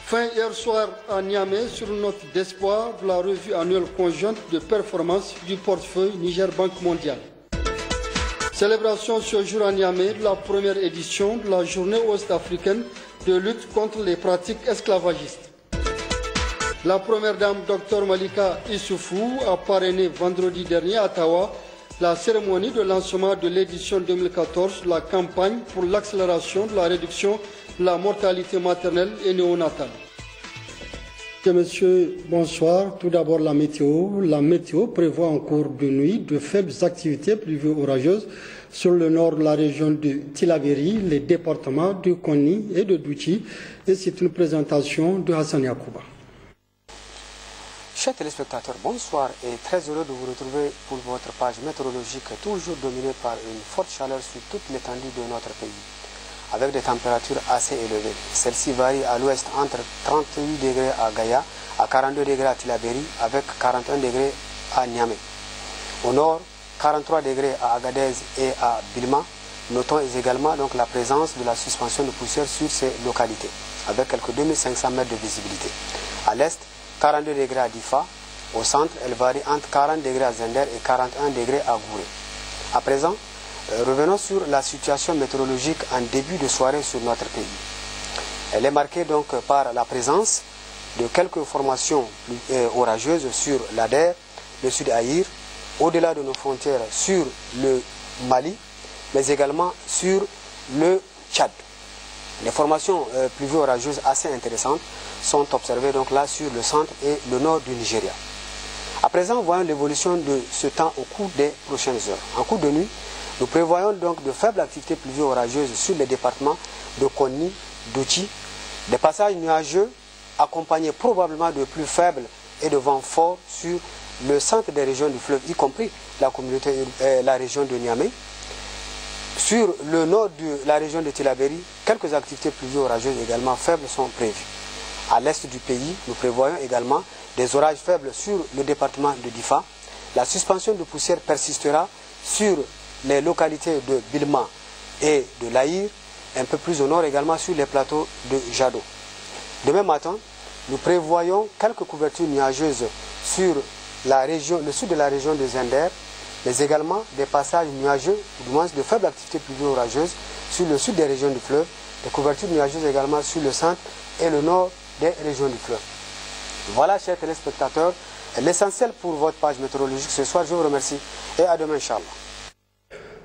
Fin hier soir à Niamey sur une note d'espoir de la revue annuelle conjointe de performance du portefeuille Niger Banque mondiale. Célébration ce jour à Niamey de la première édition de la journée ouest-africaine de lutte contre les pratiques esclavagistes. La première dame, Dr Malika Issoufou, a parrainé vendredi dernier à Tawa la cérémonie de lancement de l'édition 2014 de la campagne pour l'accélération de la réduction de la mortalité maternelle et néonatale. Monsieur, bonsoir. Tout d'abord la météo. La météo prévoit en cours de nuit de faibles activités pluvio-orageuses sur le nord de la région de Tillabéri, les départements de Konni et de Douchi. Et c'est une présentation de Hassan Yakouba. Chers téléspectateurs, bonsoir et très heureux de vous retrouver pour votre page météorologique toujours dominée par une forte chaleur sur toute l'étendue de notre pays, avec des températures assez élevées. Celle-ci varie à l'ouest entre 38 degrés à Gaïa, à 42 degrés à Tillabéri, avec 41 degrés à Niamey. Au nord, 43 degrés à Agadez et à Bilma. Notons également donc la présence de la suspension de poussière sur ces localités, avec quelques 2500 mètres de visibilité. À l'est, 42 degrés à Difa. Au centre, elle varie entre 40 degrés à Zender et 41 degrés à Gouré. À présent, revenons sur la situation météorologique en début de soirée sur notre pays. Elle est marquée donc par la présence de quelques formations orageuses sur l'Ader, le Sud Aïr, au-delà de nos frontières sur le Mali, mais également sur le Tchad. Les formations pluvio-orageuses assez intéressantes sont observées donc là sur le centre et le nord du Nigeria. À présent, voyons l'évolution de ce temps au cours des prochaines heures. En cours de nuit, nous prévoyons donc de faibles activités pluvio-orageuses sur les départements de Konni, Douchi, des passages nuageux accompagnés probablement de pluies faibles et de vents forts sur le centre des régions du fleuve, y compris la région de Niamey. Sur le nord de la région de Tillabéri, quelques activités pluvio-orageuses également faibles sont prévues. À l'est du pays, nous prévoyons également des orages faibles sur le département de Difa. La suspension de poussière persistera sur les localités de Bilma et de l'Aïr, un peu plus au nord également sur les plateaux de Jado. Demain matin, nous prévoyons quelques couvertures nuageuses sur le sud de la région de Zender, mais également des passages nuageux, ou du moins de faibles activités pluvio-orageuses sur le sud des régions du fleuve, des couvertures nuageuses également sur le centre et le nord des régions du fleuve. Voilà, chers téléspectateurs, l'essentiel pour votre page météorologique ce soir. Je vous remercie et à demain, Inch'Allah.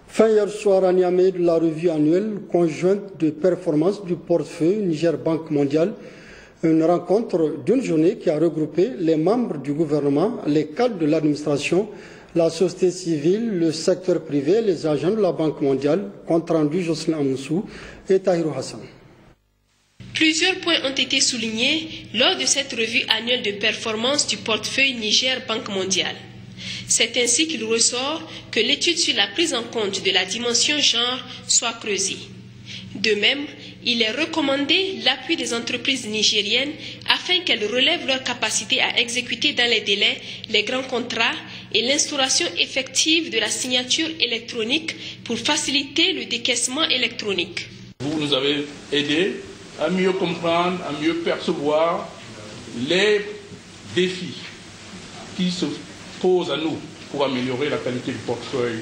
Fin hier soir à Niamey de la revue annuelle conjointe de performance du portefeuille Niger Banque mondiale, une rencontre d'une journée qui a regroupé les membres du gouvernement, les cadres de l'administration, la société civile, le secteur privé, les agents de la Banque mondiale, compte rendu Jocelyn Amoussou et Tahirou Hassan. Plusieurs points ont été soulignés lors de cette revue annuelle de performance du portefeuille Niger Banque mondiale. C'est ainsi qu'il ressort que l'étude sur la prise en compte de la dimension genre soit creusée. De même, il est recommandé l'appui des entreprises nigériennes afin qu'elles relèvent leur capacité à exécuter dans les délais les grands contrats et l'instauration effective de la signature électronique pour faciliter le décaissement électronique. Vous nous avez aidés à mieux comprendre, à mieux percevoir les défis qui se posent à nous pour améliorer la qualité du portefeuille,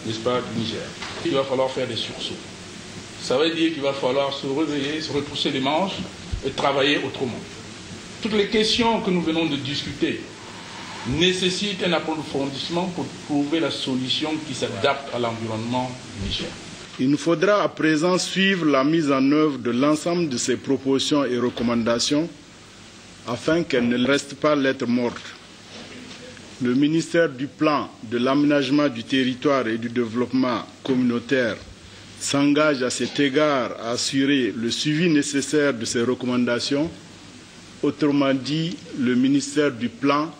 n'est-ce pas, du Niger. Il va falloir faire des sursauts. Ça veut dire qu'il va falloir se réveiller, se retrousser les manches et travailler autrement. Toutes les questions que nous venons de discuter nécessitent un approfondissement pour trouver la solution qui s'adapte à l'environnement du Niger. Il nous faudra à présent suivre la mise en œuvre de l'ensemble de ces propositions et recommandations afin qu'elles ne restent pas lettres mortes. Le ministère du Plan, de l'Aménagement du territoire et du développement communautaire s'engage à cet égard à assurer le suivi nécessaire de ces recommandations. Autrement dit, le ministère du Plan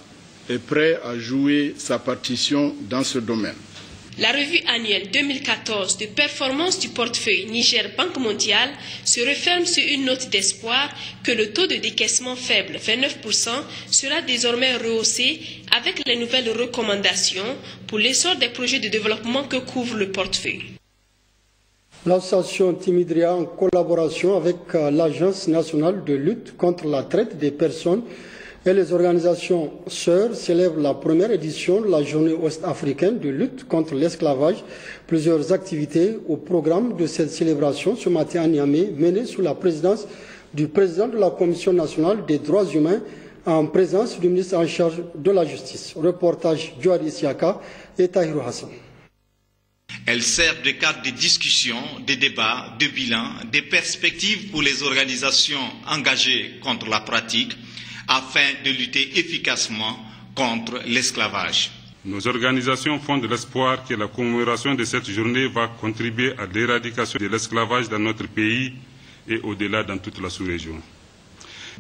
est prêt à jouer sa partition dans ce domaine. La revue annuelle 2014 de performance du portefeuille Niger Banque mondiale se referme sur une note d'espoir que le taux de décaissement faible, 29%, sera désormais rehaussé avec les nouvelles recommandations pour l'essor des projets de développement que couvre le portefeuille. L'association Timidria, en collaboration avec l'Agence nationale de lutte contre la traite des personnes et les organisations sœurs, célèbre la première édition de la Journée ouest-africaine de lutte contre l'esclavage. Plusieurs activités au programme de cette célébration ce matin à Niamey, menées sous la présidence du président de la Commission nationale des droits humains, en présence du ministre en charge de la Justice. Reportage Djouad Isiaka et Tahirou Hassan. Elle sert de cadre de discussion, de débat, de bilan, de perspectives pour les organisations engagées contre la pratique afin de lutter efficacement contre l'esclavage. Nos organisations font de l'espoir que la commémoration de cette journée va contribuer à l'éradication de l'esclavage dans notre pays et au-delà dans toute la sous-région.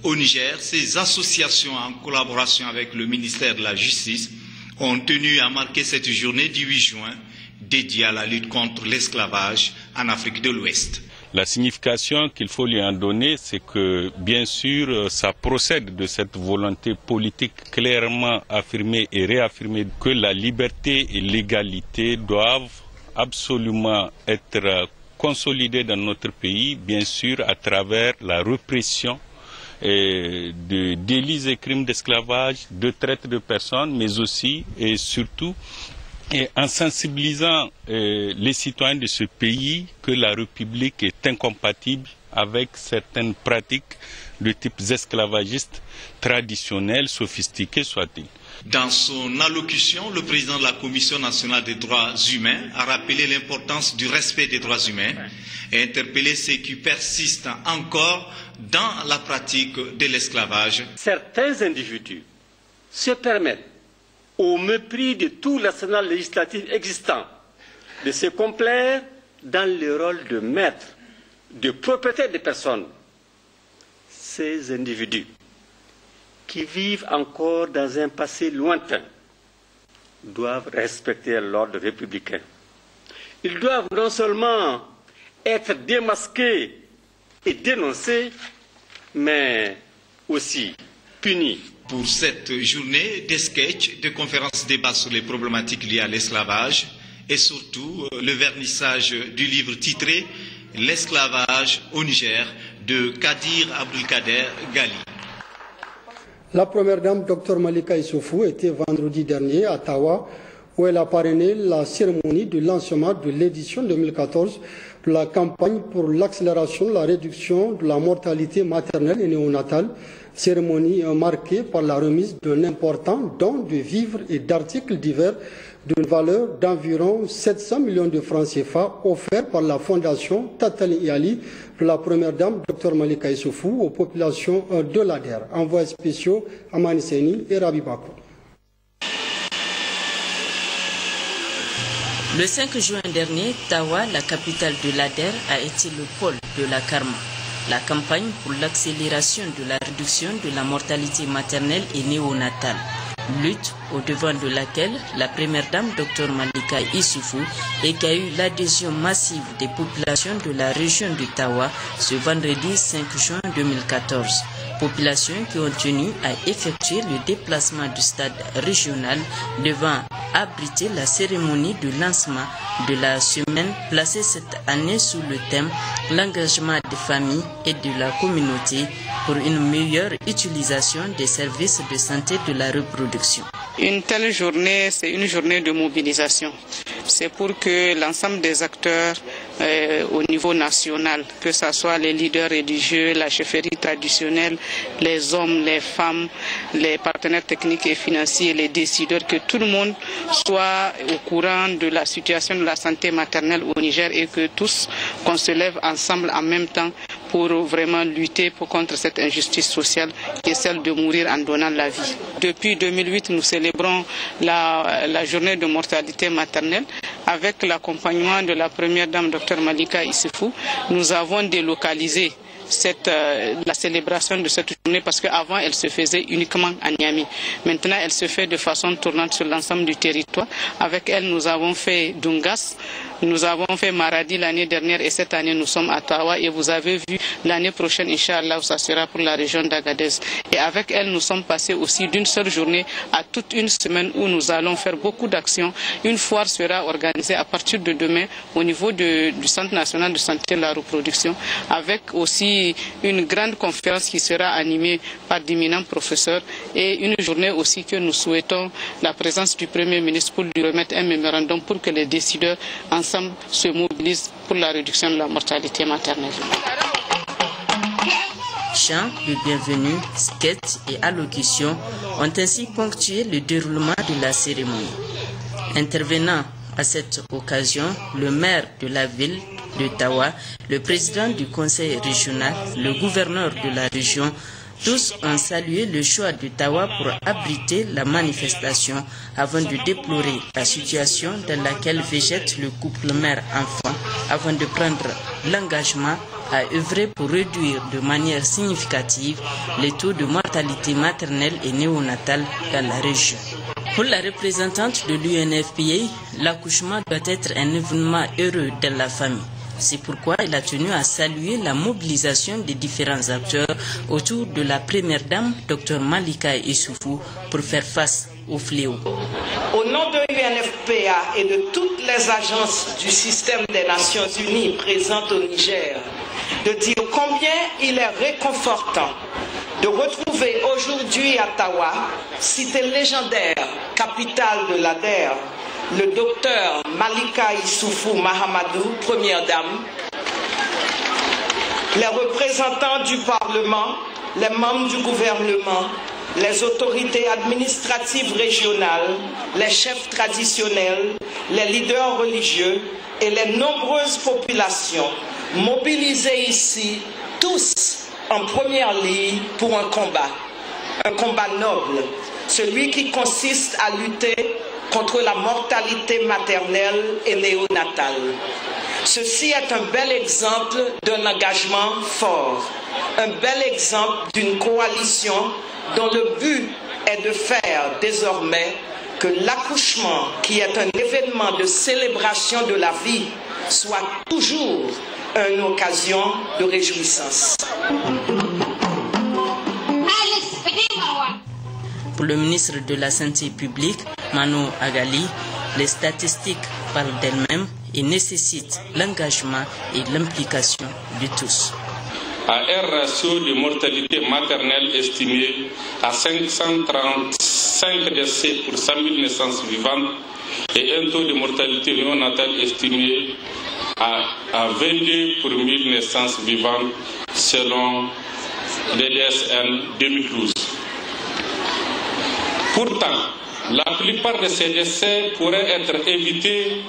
Au Niger, ces associations en collaboration avec le ministère de la Justice ont tenu à marquer cette journée du 8 juin dédiée à la lutte contre l'esclavage en Afrique de l'Ouest. La signification qu'il faut lui en donner, c'est que, bien sûr, ça procède de cette volonté politique clairement affirmée et réaffirmée que la liberté et l'égalité doivent absolument être consolidées dans notre pays, bien sûr, à travers la répression de délits et crimes d'esclavage, de traite de personnes, mais aussi et surtout en sensibilisant les citoyens de ce pays que la République est incompatible avec certaines pratiques de type esclavagiste, traditionnelles, sophistiquées soient-ils. Dans son allocution, le président de la Commission nationale des droits humains a rappelé l'importance du respect des droits humains et interpellé ceux qui persistent encore dans la pratique de l'esclavage. Certains individus se permettent, au mépris de tout l'arsenal législatif existant, de se complaire dans le rôle de maître, de propriétaire des personnes. Ces individus qui vivent encore dans un passé lointain doivent respecter l'ordre républicain. Ils doivent non seulement être démasqués et dénoncés, mais aussi punis. Pour cette journée, des sketchs, des conférences débats sur les problématiques liées à l'esclavage et surtout le vernissage du livre titré « L'esclavage au Niger » de Kadir Abdelkader Gali. La première dame, Dr Malika Issoufou, était vendredi dernier à Tawa, où elle a parrainé la cérémonie de lancement de l'édition 2014 de la campagne pour l'accélération de la réduction de la mortalité maternelle et néonatale, cérémonie marquée par la remise d'un important don de vivres et d'articles divers d'une valeur d'environ 700 millions de francs CFA offert par la fondation Tatali Ali de la première dame Dr Malika Issoufou aux populations de l'ADER. Envoyés spéciaux Amani Seni et Rabi Bako. Le 5 juin dernier, Tawa, la capitale de l'ADER, a été le pôle de la Karma. La campagne pour l'accélération de la réduction de la mortalité maternelle et néonatale. Lutte au devant de laquelle la première dame Dr Malika Issoufou et qui a eu l'adhésion massive des populations de la région de Tawa ce vendredi 5 juin 2014. Populations qui ont tenu à effectuer le déplacement du stade régional devant abriter la cérémonie de lancement de la semaine placée cette année sous le thème « L'engagement des familles et de la communauté pour une meilleure utilisation des services de santé de la reproduction ». Une telle journée, c'est une journée de mobilisation. C'est pour que l'ensemble des acteurs au niveau national, que ce soit les leaders religieux, la chefferie traditionnelle, les hommes, les femmes, les partenaires techniques et financiers, les décideurs, que tout le monde soit au courant de la situation de la santé maternelle au Niger et que tous, qu'on se lève ensemble en même temps pour vraiment lutter contre cette injustice sociale qui est celle de mourir en donnant la vie. Depuis 2008, nous célébrons la journée de mortalité maternelle avec l'accompagnement de la première dame Dr Malika Issoufou. Nous avons délocalisé la célébration de cette journée parce qu'avant elle se faisait uniquement à Niamey. Maintenant elle se fait de façon tournante sur l'ensemble du territoire. Avec elle nous avons fait Dungas, Nous avons fait Maradi l'année dernière et cette année nous sommes à Tawa et vous avez vu l'année prochaine, Inch'Allah, ça sera pour la région d'Agadez. Et avec elle, nous sommes passés aussi d'une seule journée à toute une semaine où nous allons faire beaucoup d'actions. Une foire sera organisée à partir de demain au niveau du Centre national de santé de la reproduction, avec aussi une grande conférence qui sera animée par d'éminents professeurs et une journée aussi que nous souhaitons la présence du Premier ministre pour lui remettre un mémorandum pour que les décideurs ensemble se mobilisent pour la réduction de la mortalité maternelle. Chants de bienvenue, sketchs et allocutions ont ainsi ponctué le déroulement de la cérémonie. Intervenant à cette occasion, le maire de la ville de Tawa, le président du conseil régional, le gouverneur de la région, tous ont salué le choix de Tawa pour abriter la manifestation avant de déplorer la situation dans laquelle végète le couple mère-enfant avant de prendre l'engagement à œuvrer pour réduire de manière significative les taux de mortalité maternelle et néonatale dans la région. Pour la représentante de l'UNFPA, l'accouchement doit être un événement heureux dans la famille. C'est pourquoi il a tenu à saluer la mobilisation des différents acteurs autour de la première dame, Dr Malika Issoufou, pour faire face au fléau. Au nom de l'UNFPA et de toutes les agences du système des Nations Unies présentes au Niger, de dire combien il est réconfortant de retrouver aujourd'hui à Tawa, cité légendaire, capitale de l'ADER, le docteur Malika Issoufou Mahamadou, première dame, les représentants du Parlement, les membres du gouvernement, les autorités administratives régionales, les chefs traditionnels, les leaders religieux et les nombreuses populations mobilisées ici, tous en première ligne pour un combat noble, celui qui consiste à lutter contre la mortalité maternelle et néonatale. Ceci est un bel exemple d'un engagement fort, un bel exemple d'une coalition dont le but est de faire désormais que l'accouchement, qui est un événement de célébration de la vie, soit toujours une occasion de réjouissance. Pour le ministre de la Santé publique, Mano Agali, les statistiques parlent d'elles-mêmes et nécessitent l'engagement et l'implication de tous. À un ratio de mortalité maternelle estimé à 535 décès pour 100 000 naissances vivantes et un taux de mortalité néonatale estimé à 22 pour 1000 naissances vivantes selon l'EDSN 2012. Pourtant, la plupart de ces décès pourraient être évités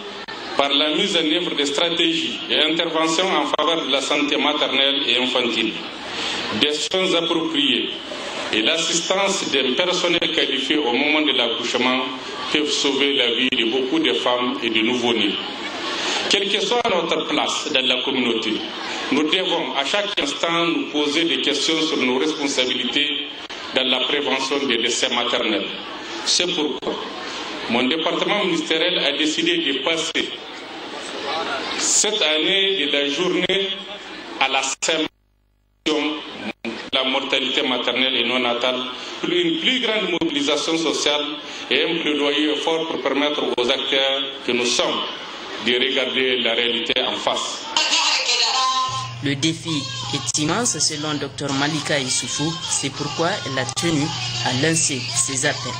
par la mise en œuvre de stratégies et interventions en faveur de la santé maternelle et infantile, des soins appropriés et l'assistance d'un personnel qualifié au moment de l'accouchement peuvent sauver la vie de beaucoup de femmes et de nouveau-nés. Quelle que soit notre place dans la communauté, nous devons à chaque instant nous poser des questions sur nos responsabilités dans la prévention des décès maternels. C'est pourquoi mon département ministériel a décidé de passer cette année de la journée à la semaine de la mortalité maternelle et néonatale pour une plus grande mobilisation sociale et un plaidoyer fort pour permettre aux acteurs que nous sommes de regarder la réalité en face. Le défi est immense selon Dr Malika Issoufou, c'est pourquoi elle a tenu à lancer ses appels.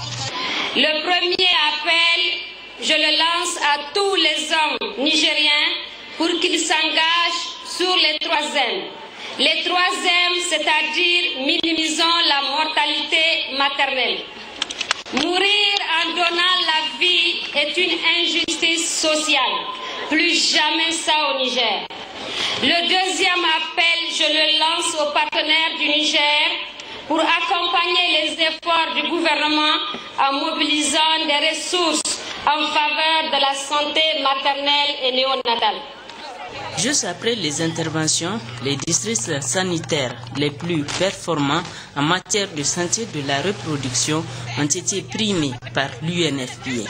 Le premier appel, je le lance à tous les hommes nigériens pour qu'ils s'engagent sur les 3 M. Les 3 M, c'est-à-dire minimisons la mortalité maternelle. Mourir en donnant la vie est une injustice sociale. Plus jamais ça au Niger. Le deuxième appel, je le lance aux partenaires du Niger pour accompagner les efforts du gouvernement en mobilisant des ressources en faveur de la santé maternelle et néonatale. Juste après les interventions, les districts sanitaires les plus performants en matière de santé de la reproduction ont été primés par l'UNFPA.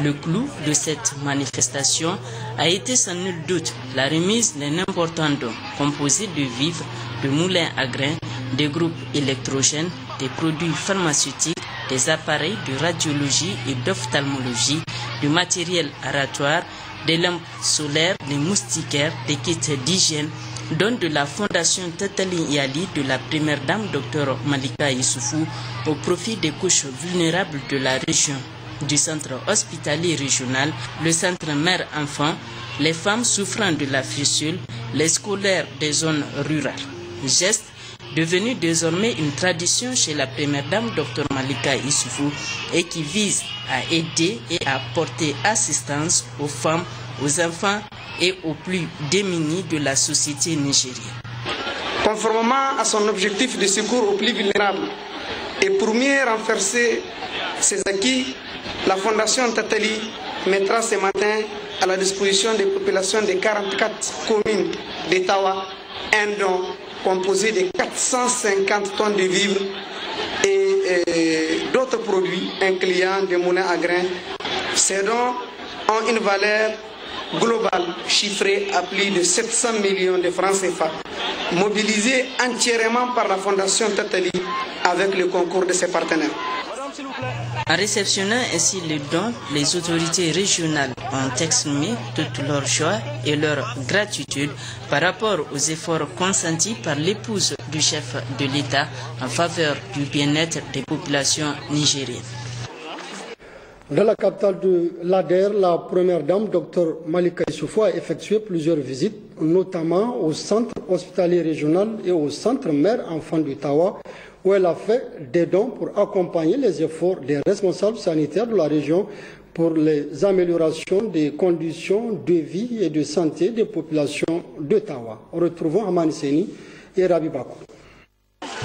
Le clou de cette manifestation a été sans nul doute la remise d'un important don composé de vivres, de moulins à grains, des groupes électrogènes, des produits pharmaceutiques, des appareils de radiologie et d'ophtalmologie, du matériel aratoire, des lampes solaires, des moustiquaires, des kits d'hygiène, don de la Fondation Tatali Yali de la première dame Dr Malika Issoufou au profit des couches vulnérables de la région, du centre hospitalier régional, le centre mère-enfant, les femmes souffrant de la fistule, les scolaires des zones rurales. Geste devenu désormais une tradition chez la première dame Dr Malika Issoufou et qui vise à aider et à apporter assistance aux femmes, aux enfants et aux plus démunis de la société nigérienne. Conformément à son objectif de secours aux plus vulnérables et pour mieux renforcer ses acquis, la Fondation Tatali mettra ce matin à la disposition des populations des 44 communes d'Etawa un don composé de 450 tonnes de vivres et d'autres produits incluant des moulins à grains. Ces dons ont une valeur globale chiffrée à plus de 700 millions de francs CFA, mobilisés entièrement par la Fondation Tatali avec le concours de ses partenaires. En réceptionnant ainsi les dons, les autorités régionales ont exprimé toute leur joie et leur gratitude par rapport aux efforts consentis par l'épouse du chef de l'État en faveur du bien-être des populations nigériennes. Dans la capitale de l'ADER, la première dame, Dr Malika Issoufou, a effectué plusieurs visites, notamment au centre hospitalier régional et au centre mère-enfant du Tawa, où elle a fait des dons pour accompagner les efforts des responsables sanitaires de la région pour les améliorations des conditions de vie et de santé des populations de Tawa. Retrouvons Amani Seni et Rabi Bakou.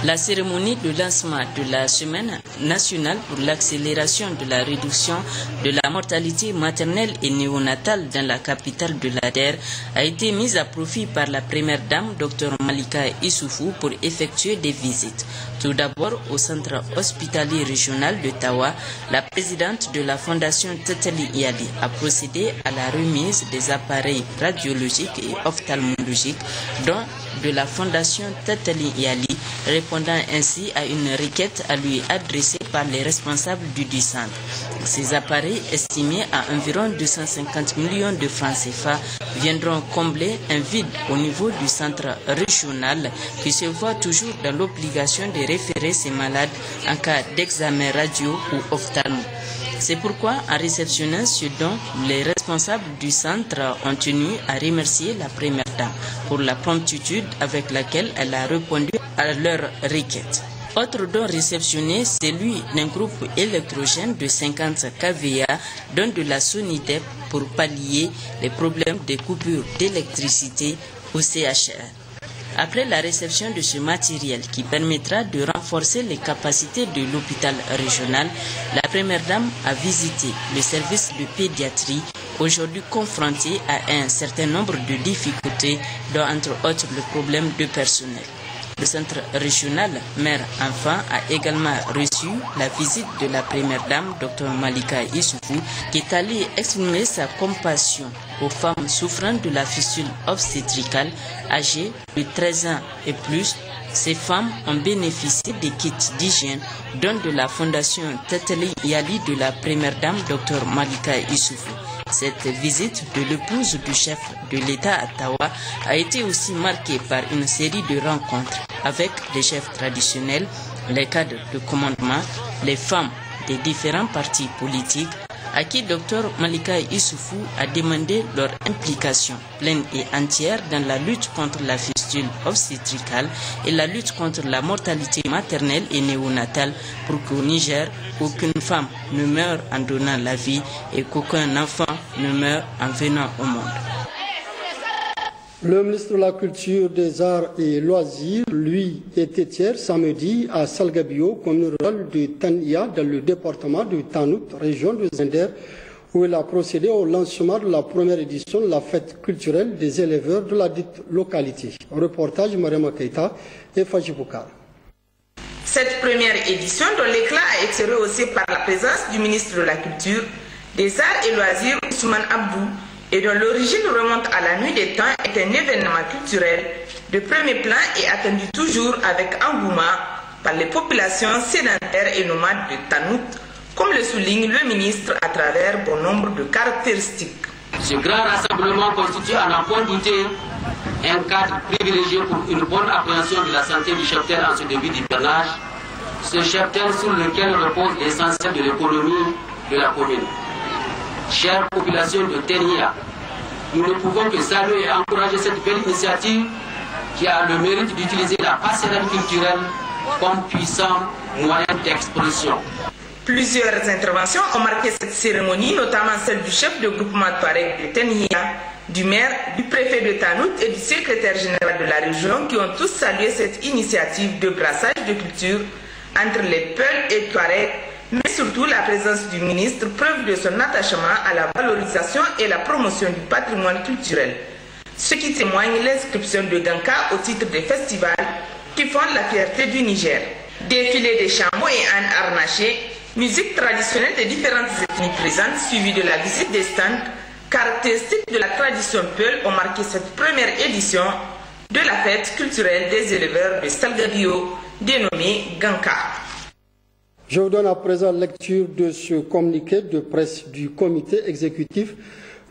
La cérémonie de lancement de la Semaine nationale pour l'accélération de la réduction de la mortalité maternelle et néonatale dans la capitale de l'ADER a été mise à profit par la première dame, Dr Malika Issoufou, pour effectuer des visites. Tout d'abord, au centre hospitalier régional de Tawa, la présidente de la Fondation Tatali Yali a procédé à la remise des appareils radiologiques et ophtalmologiques, dont de la Fondation Tatali Yali, répondant ainsi à une requête à lui adressée par les responsables du centre. Ces appareils, estimés à environ 250 millions de francs CFA, viendront combler un vide au niveau du centre régional qui se voit toujours dans l'obligation de référer ses malades en cas d'examen radio ou ophtalmo. C'est pourquoi, en réceptionnant ce don, les responsables du centre ont tenu à remercier la première dame pour la promptitude avec laquelle elle a répondu à leur requête. Autre don réceptionné, c'est celui d'un groupe électrogène de 50 kVA, don de la Sonidep pour pallier les problèmes de coupures d'électricité au CHR. Après la réception de ce matériel qui permettra de renforcer les capacités de l'hôpital régional, la première dame a visité le service de pédiatrie, aujourd'hui confronté à un certain nombre de difficultés, dont entre autres le problème de personnel. Le centre régional mère-enfant a également reçu la visite de la première dame, Dr Malika Issoufou, qui est allée exprimer sa compassion aux femmes souffrant de la fistule obstétricale âgées de 13 ans et plus. Ces femmes ont bénéficié des kits d'hygiène, dont de la Fondation Tatali Yali de la première dame, Dr Malika Issoufou. Cette visite de l'épouse du chef de l'État à Tawa a été aussi marquée par une série de rencontres avec les chefs traditionnels, les cadres de commandement, les femmes des différents partis politiques, à qui Dr Malika Issoufou a demandé leur implication pleine et entière dans la lutte contre la fistule obstétricale et la lutte contre la mortalité maternelle et néonatale pour qu'au Niger, aucune femme ne meure en donnant la vie et qu'aucun enfant ne meure en venant au monde. Le ministre de la Culture, des Arts et Loisirs, lui, était hier samedi à Salgabio, commune rurale de Tania, dans le département de Tanout, région de Zender, où il a procédé au lancement de la première édition de la fête culturelle des éleveurs de la dite localité. Reportage Mariama Keita et Faji Boukar. Cette première édition, dont l'éclat a été rehaussé par la présence du ministre de la Culture, des arts et loisirs Ousmane Abdou et dont l'origine remonte à la nuit des temps est un événement culturel de premier plan et attendu toujours avec engouement par les populations sédentaires et nomades de Tanout, comme le souligne le ministre à travers bon nombre de caractéristiques. Ce grand rassemblement constitue à n'en point douter un cadre privilégié pour une bonne appréhension de la santé du cheptel en ce début d'hivernage, ce cheptel sur lequel repose l'essentiel de l'économie de la commune. Chère population de Tenia, nous ne pouvons que saluer et encourager cette belle initiative qui a le mérite d'utiliser la passerelle culturelle comme puissant moyen d'expression. Plusieurs interventions ont marqué cette cérémonie, notamment celle du chef de groupement Touareg de Tenia, du maire, du préfet de Tanout et du secrétaire général de la région qui ont tous salué cette initiative de brassage de culture entre les Peuls et Touareg, mais surtout la présence du ministre, preuve de son attachement à la valorisation et la promotion du patrimoine culturel. Ce qui témoigne l'inscription de Ganka au titre des festivals qui font la fierté du Niger. Défilé des chameaux et ânes harnachés, musique traditionnelle des différentes ethnies présentes, suivie de la visite des stands, caractéristiques de la tradition Peul ont marqué cette première édition de la fête culturelle des éleveurs de Salgabio, dénommée Ganka. Je vous donne à présent lecture de ce communiqué de presse du comité exécutif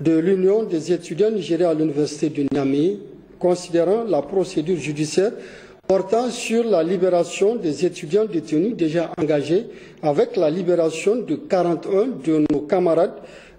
de l'Union des étudiants nigériens à l'université de Niamey, considérant la procédure judiciaire portant sur la libération des étudiants détenus déjà engagés avec la libération de 41 de nos camarades,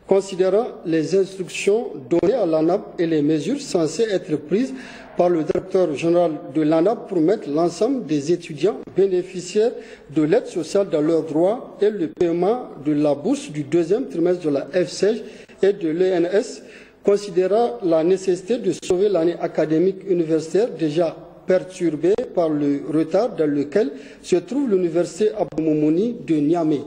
considérant les instructions données à l'ANAP et les mesures censées être prises par le directeur général de l'ANAP pour mettre l'ensemble des étudiants bénéficiaires de l'aide sociale dans leurs droits et le paiement de la bourse du deuxième trimestre de la FCEJ et de l'ENS, considérant la nécessité de sauver l'année académique universitaire déjà perturbée par le retard dans lequel se trouve l'université Abdou Moumouni de Niamey.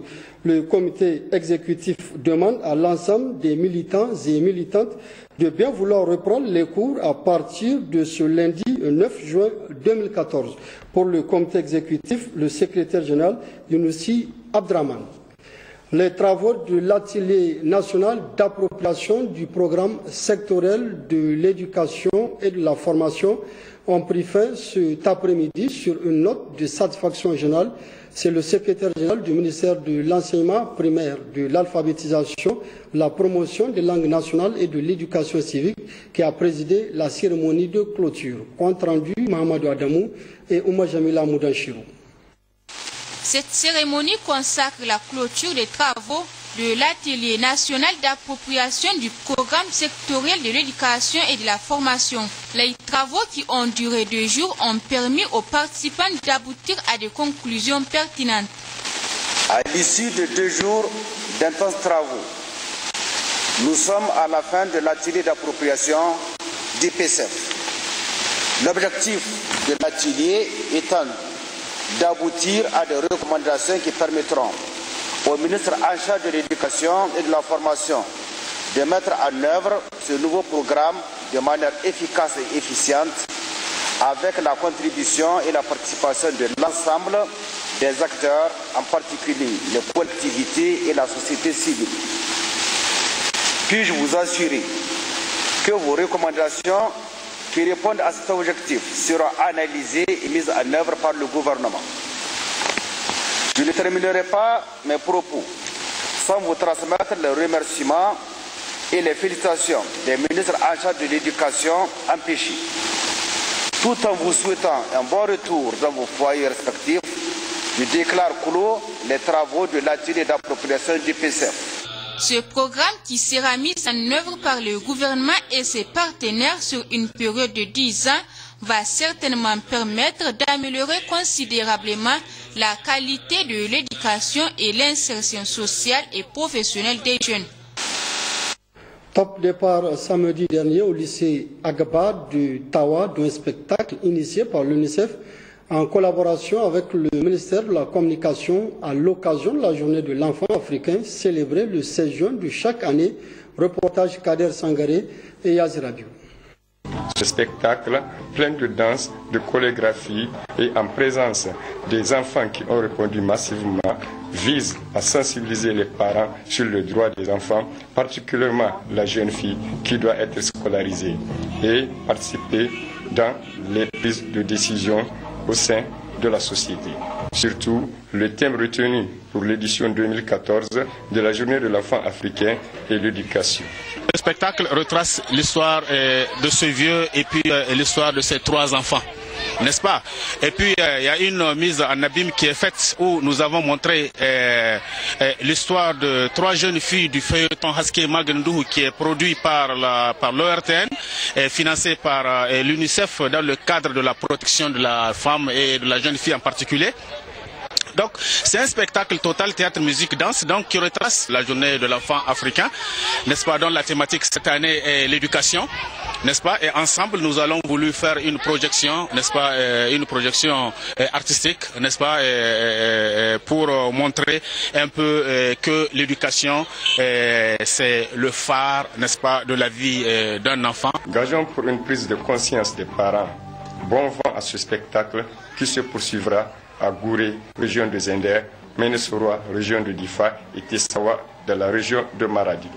Le comité exécutif demande à l'ensemble des militants et militantes de bien vouloir reprendre les cours à partir de ce lundi 9 juin 2014. Pour le comité exécutif, le secrétaire général Younousi Abdraman. Les travaux de l'atelier national d'appropriation du programme sectoriel de l'éducation et de la formation ont pris fin cet après-midi sur une note de satisfaction générale. C'est le secrétaire général du ministère de l'enseignement primaire, de l'alphabétisation, la promotion des langues nationales et de l'éducation civique qui a présidé la cérémonie de clôture. Compte rendu Mahamadou Adamou et Ouma Jamila Moudanchirou. Cette cérémonie consacre la clôture des travaux de l'atelier national d'appropriation du programme sectoriel de l'éducation et de la formation. Les travaux qui ont duré 2 jours ont permis aux participants d'aboutir à des conclusions pertinentes. À l'issue de 2 jours d'intenses travaux, nous sommes à la fin de l'atelier d'appropriation du PCF. L'objectif de l'atelier étant d'aboutir à des recommandations qui permettront au ministre en charge de l'éducation et de la formation de mettre en œuvre ce nouveau programme de manière efficace et efficiente avec la contribution et la participation de l'ensemble des acteurs, en particulier les collectivités et la société civile. Puis-je vous assurer que vos recommandations qui répondent à cet objectif seront analysées et mises en œuvre par le gouvernement. Je ne terminerai pas mes propos sans vous transmettre les remerciements et les félicitations des ministres en charge de l'éducation empêchés, tout en vous souhaitant un bon retour dans vos foyers respectifs. Je déclare clos les travaux de l'atelier d'appropriation du PCF. Ce programme qui sera mis en œuvre par le gouvernement et ses partenaires sur une période de 10 ans va certainement permettre d'améliorer considérablement la qualité de l'éducation et l'insertion sociale et professionnelle des jeunes. Top départ samedi dernier au lycée Agaba de Tawa d'un spectacle initié par l'UNICEF en collaboration avec le ministère de la Communication à l'occasion de la journée de l'enfant africain célébrée le 16 juin de chaque année. Reportage Kader Sangaré et Yazirabiou. Ce spectacle, plein de danse, de chorégraphie et en présence des enfants qui ont répondu massivement, vise à sensibiliser les parents sur le droit des enfants, particulièrement la jeune fille qui doit être scolarisée, et participer dans les prises de décision au sein de la société. Surtout, le thème retenu pour l'édition 2014 de la Journée de l'enfant africain est l'éducation. Le spectacle retrace l'histoire de ce vieux et puis l'histoire de ces 3 enfants, n'est-ce pas? Et puis il y a une mise en abîme qui est faite où nous avons montré l'histoire de 3 jeunes filles du feuilleton Haske Magendou qui est produit par l'ORTN et financé par l'UNICEF dans le cadre de la protection de la femme et de la jeune fille en particulier. Donc c'est un spectacle total théâtre, musique, danse donc qui retrace la journée de l'enfant africain, n'est-ce pas, dont la thématique cette année est l'éducation, n'est-ce pas, et ensemble nous allons voulu faire une projection, n'est-ce pas, une projection artistique, n'est-ce pas, pour montrer un peu que l'éducation c'est le phare, n'est-ce pas, de la vie d'un enfant. Gageons pour une prise de conscience des parents. Bon vent à ce spectacle qui se poursuivra à Gouré, région de Zender, Ménesoroa, région de Difa, et Tessawa, de la région de Maradi.